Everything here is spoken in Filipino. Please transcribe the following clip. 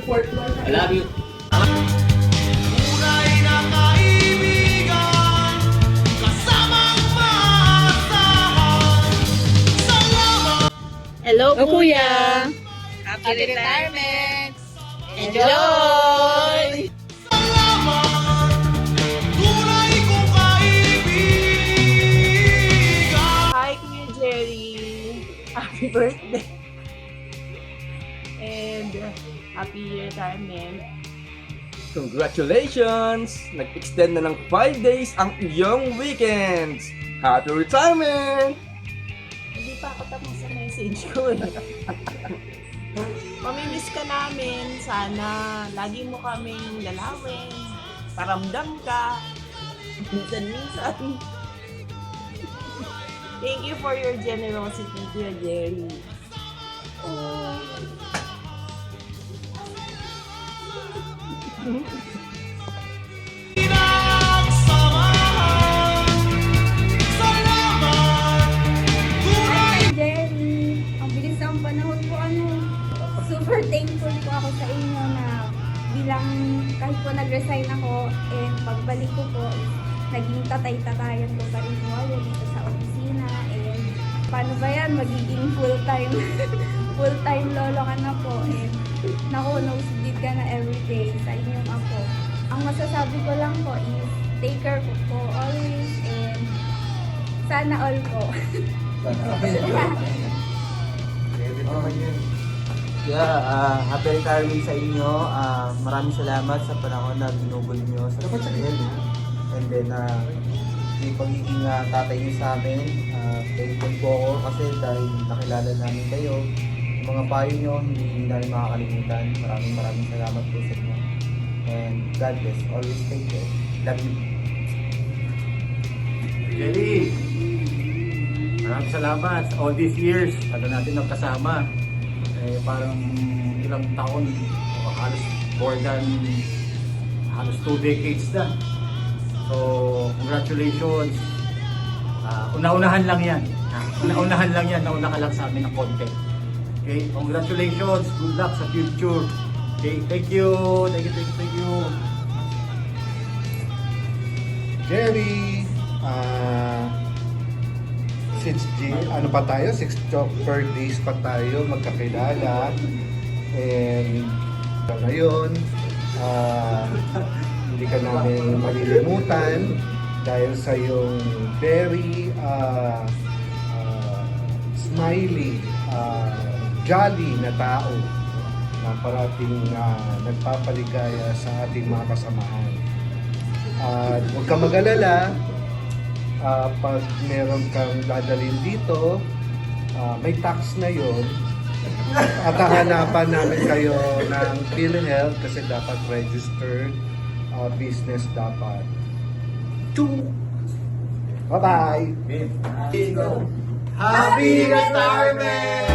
fourth floor. I love you. Tunay na kaibigan, kasamang maasahan. Salamat. Hello, Kuya! Happy retirement! Enjoy! Salamat, tunay kong kaibigan. Hi, Kuya Jerry! Happy birthday! And happy retirement! Congratulations! Nag-extend na ng 5 days ang iyong weekends! Happy retirement! Hindi pa ako tapos sa message ko eh. Mamimiss ka namin. Sana lagi mo kaming lalawin. Paramdam ka. Minsan-minsan. Thank you for your generosity, Kuya Jerry. Oh. Pinagsamahan. Salamat, tunay. Jerry, ang bilis ng panahon ko, super thankful po ako sa inyo na bilang kahit po nag-resign ako and pagbalik ko po is naging tatay-tatayan ko pa rin po ako dito sa opisina and paano ba yan, magiging full-time full-time lolo ka na po and naku, nosebleed ka na everyday sa inyong apo. Ang masasabi ko lang po is take care po always and sana all po. Happy retirement sa inyo. Maraming salamat sa panahon na binubol nyo sa Israel. And then, yung pagiging tatay nyo sa amin, thankful po ako kasi dahil nakilala namin kayo. Yung mga payo nyo, hindi namin makakalimutan. Maraming salamat po sa inyo. And God bless. Always take care. Love you. Jerry, maraming salamat. All these years, natin nagkasama. Parang ilang taon, halos more than halos 2 decades na. So, congratulations. Una-unahan lang yan. Una-unahan lang yan. Nauna ka lang sa amin ng konti. Okay, congratulations. Good luck sa future. Okay, thank you. Thank you. Jerry, since ano pa tayo, 6 birthdays pa tayo magkakilala and ngayon hindi ka namin malilimutan dahil sa yung very smiley, jolly na tao na parating nagpapaligaya sa ating mga kasamahan. Huwag ka mag-alala. Pag meron kang dadalhin dito, may tax na yon at hahanapan namin kayo ng PhilHealth kasi dapat registered business dapat. Bye-bye! Happy retirement!